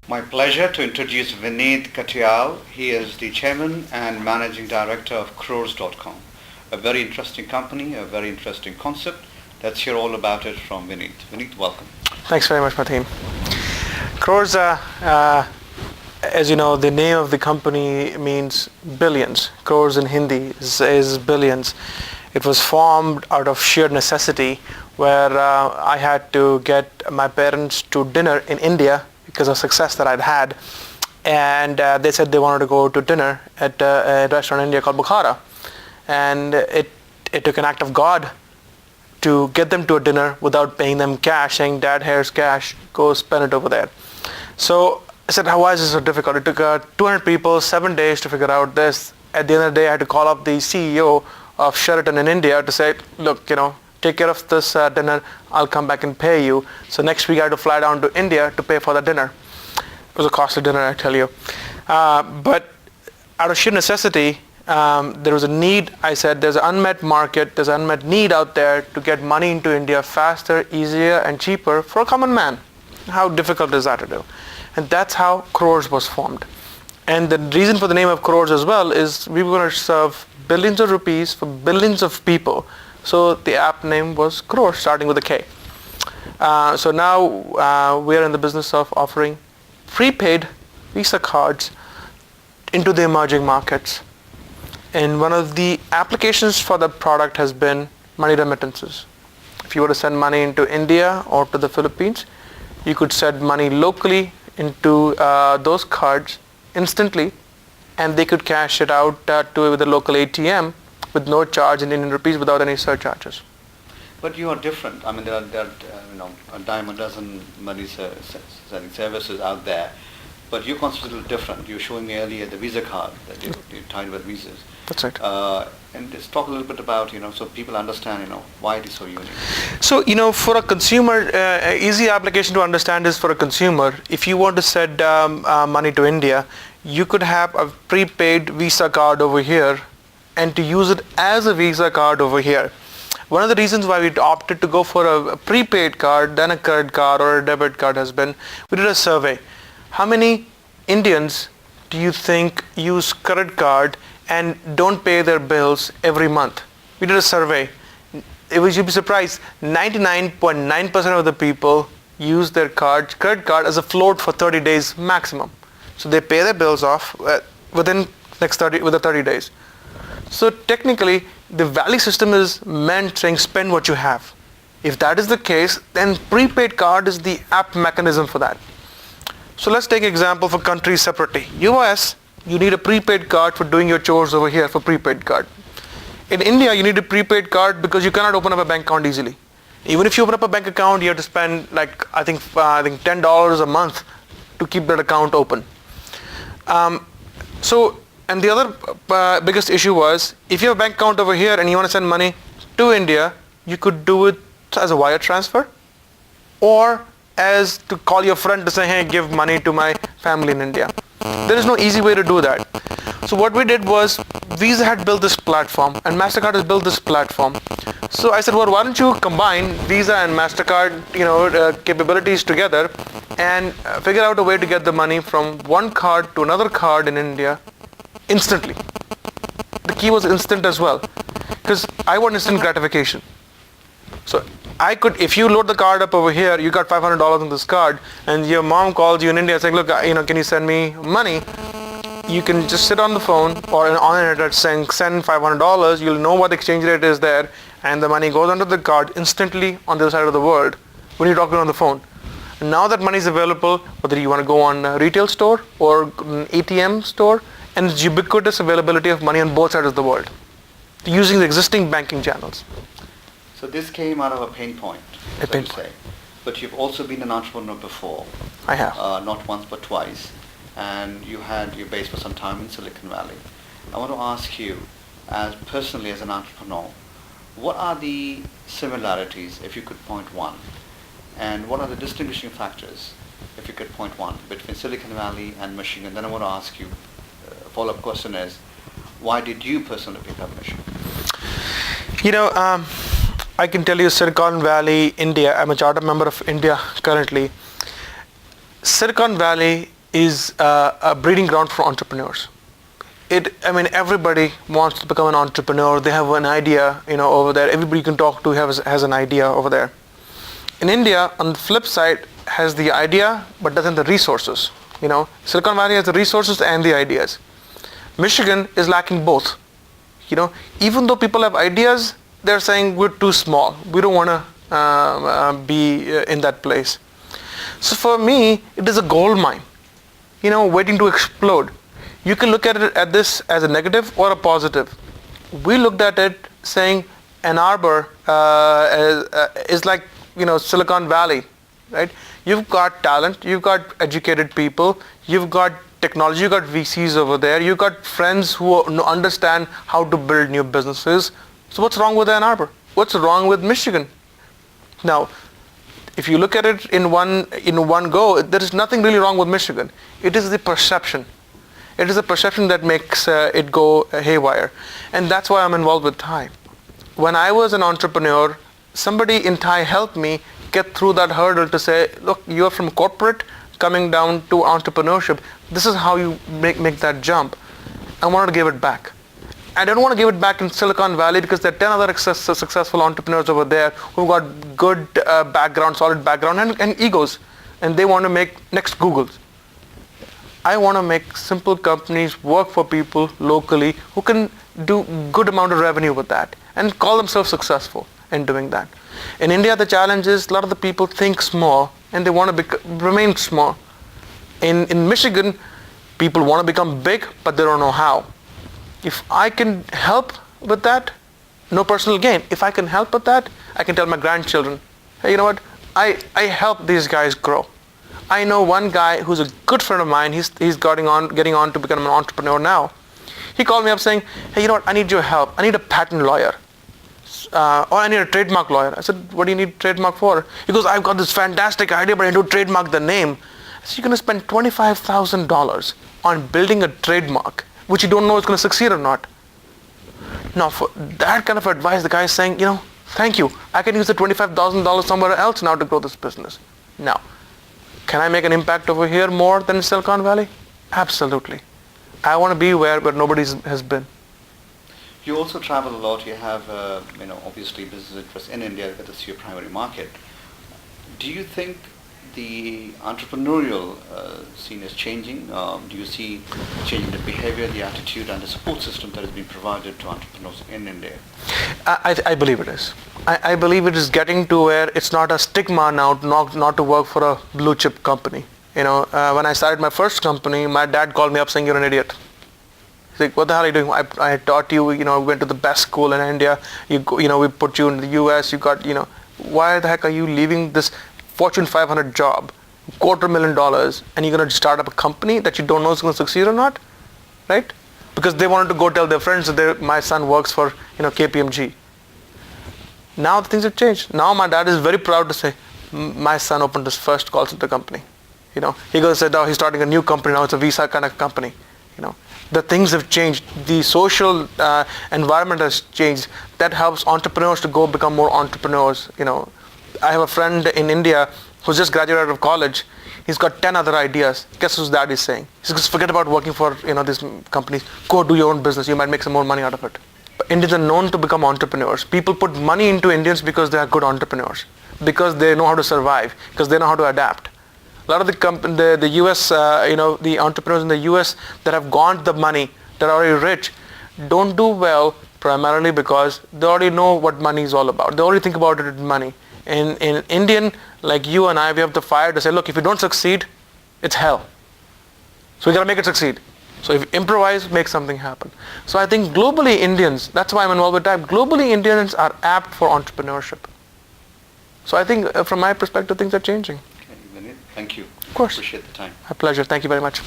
My pleasure to introduce Vineet Katial. He is the chairman and managing director of Krores.com. A very interesting company, a very interesting concept. Let's hear all about it from Vineet. Vineet, welcome. Thanks very much, Martin. Crores, as you know, the name of the company means billions. Crores in Hindi is billions. It was formed out of sheer necessity where I had to get my parents to dinner in India because of success that I'd had. And they said they wanted to go to dinner at a restaurant in India called Bukhara. And it took an act of God to get them to a dinner without paying them cash, saying, Dad, here's cash, go spend it over there. So I said, why is this so difficult? It took 200 people, 7 days to figure out this. At the end of the day, I had to call up the CEO of Sheraton in India to say, look, take care of this dinner, I'll come back and pay you. So next week I had to fly down to India to pay for the dinner. It was a costly dinner, I tell you. But out of sheer necessity, there was a need. I said there's an unmet market, there's an unmet need out there to get money into India faster, easier and cheaper for a common man. How difficult is that to do? And that's how Crores was formed. And the reason for the name of Crores as well is we were going to serve billions of rupees for billions of people. So the app name was Crores, starting with a K. So now we are in the business of offering prepaid Visa cards into the emerging markets. And one of the applications for the product has been money remittances. If you were to send money into India or to the Philippines, you could send money locally into those cards instantly, and they could cash it out to the local ATM with no charge in Indian rupees without any surcharges. But you are different. I mean, there are a dime a dozen money selling services out there, but your concept is a little different. You were showing me earlier the Visa card that you tied with visas. That's right. And just talk a little bit about, so people understand, why it is so unique. So, for a consumer, easy application to understand is for a consumer. If you want to send money to India, you could have a prepaid Visa card over here and to use it as a Visa card over here. One of the reasons why we opted to go for a prepaid card than a credit card or a debit card has been, we did a survey. How many Indians do you think use credit card and don't pay their bills every month? We did a survey. You'd be surprised, 99.9% of the people use their credit card as a float for 30 days maximum. So they pay their bills off within next 30 days. So technically, the value system is meant saying spend what you have. If that is the case, then prepaid card is the apt mechanism for that. So let's take an example for countries separately. US, you need a prepaid card for doing your chores over here for prepaid card. In India, you need a prepaid card because you cannot open up a bank account easily. Even if you open up a bank account, you have to spend I think $10 a month to keep that account open. And the other biggest issue was, if you have a bank account over here and you want to send money to India, you could do it as a wire transfer or as to call your friend to say, hey, give money to my family in India. There is no easy way to do that. So what we did was, Visa had built this platform and MasterCard has built this platform. So I said, well, why don't you combine Visa and MasterCard capabilities together and figure out a way to get the money from one card to another card in India instantly. The key was instant as well, because I want instant gratification. So I could, if you load the card up over here, you got $500 on this card, and your mom calls you in India saying, look, can you send me money? You can just sit on the phone or on the internet saying send $500. You'll know what the exchange rate is there, and the money goes onto the card instantly on the other side of the world when you're talking on the phone. And now that money is available, whether you want to go on a retail store or an ATM store, and it's ubiquitous availability of money on both sides of the world using the existing banking channels. So this came out of a pain point, so to say. But you've also been an entrepreneur before. I have. Not once but twice. And you had your base for some time in Silicon Valley. I want to ask you, personally as an entrepreneur, what are the similarities, if you could point one, and what are the distinguishing factors, if you could point one, between Silicon Valley and Michigan? Then I want to ask you, follow-up question is, why did you personally pick up Michigan? I can tell you Silicon Valley, India, I'm a charter member of India currently. Silicon Valley is a breeding ground for entrepreneurs. Everybody wants to become an entrepreneur. They have an idea, over there. Everybody you can talk to has an idea over there. In India, on the flip side, has the idea but doesn't have the resources. Silicon Valley has the resources and the ideas. Michigan is lacking both. Even though people have ideas, they're saying we're too small. We don't want to be in that place. So for me, it is a gold mine, waiting to explode. You can look at this as a negative or a positive. We looked at it saying Ann Arbor is like, Silicon Valley, right? You've got talent, you've got educated people, you've got technology, you've got VCs over there, you've got friends who understand how to build new businesses. So what's wrong with Ann Arbor? What's wrong with Michigan? Now, if you look at it in one go, there is nothing really wrong with Michigan. It is the perception. It is the perception that makes it go haywire. And that's why I'm involved with TiE. When I was an entrepreneur, somebody in TiE helped me get through that hurdle to say, look, you're from corporate coming down to entrepreneurship. This is how you make that jump. I wanted to give it back. I don't want to give it back in Silicon Valley because there are 10 other successful entrepreneurs over there who've got good background, solid background and egos. And they want to make next Googles. I want to make simple companies work for people locally who can do good amount of revenue with that and call themselves successful in doing that. In India, the challenge is a lot of the people think small and they want to remain small. In Michigan, people want to become big, but they don't know how. If I can help with that, no personal gain. If I can help with that, I can tell my grandchildren, hey, you know what? I help these guys grow. I know one guy who's a good friend of mine. He's getting on to become an entrepreneur now. He called me up saying, hey, you know what? I need your help. I need a patent lawyer. Or I need a trademark lawyer. I said, what do you need trademark for? He goes, I've got this fantastic idea, but I need to trademark the name. I said, you're going to spend $25,000 on building a trademark, which you don't know is going to succeed or not. Now, for that kind of advice, the guy is saying, thank you. I can use the $25,000 somewhere else now to grow this business. Now, can I make an impact over here more than in Silicon Valley? Absolutely. I want to be where nobody has been. You also travel a lot. You have, obviously business interests in India. That's your primary market. Do you think the entrepreneurial scene is changing? Do you see changing the behavior, the attitude, and the support system that has been provided to entrepreneurs in India? I believe it is. I believe it is getting to where it's not a stigma now not to work for a blue chip company. When I started my first company, my dad called me up saying, you're an idiot. He's like, what the hell are you doing? I taught you, we went to the best school in India. We put you in the US. You got, why the heck are you leaving this Fortune 500 job, $250,000, and you're going to start up a company that you don't know is going to succeed or not, right? Because they wanted to go tell their friends that my son works for, KPMG. Now things have changed. Now my dad is very proud to say, my son opened his first call center company. He goes and said, he's starting a new company now. It's a visa kind of company. The things have changed. The social environment has changed. That helps entrepreneurs to go become more entrepreneurs. I have a friend in India who's just graduated out of college. He's got 10 other ideas. Guess what Dad is saying? He says, forget about working for these companies. Go do your own business. You might make some more money out of it. But Indians are known to become entrepreneurs. People put money into Indians because they are good entrepreneurs, because they know how to survive, because they know how to adapt. A lot of the US, the entrepreneurs in the US that have gone the money, that are already rich, don't do well primarily because they already know what money is all about. They already think about it as money. In Indian, like you and I, we have the fire to say, look, if you don't succeed, it's hell. So we got to make it succeed. So if you improvise, make something happen. So I think globally Indians, that's why I'm involved with TiEcon, globally Indians are apt for entrepreneurship. So I think from my perspective, things are changing. Okay, Vineet, thank you. Of course. Appreciate the time. A pleasure. Thank you very much.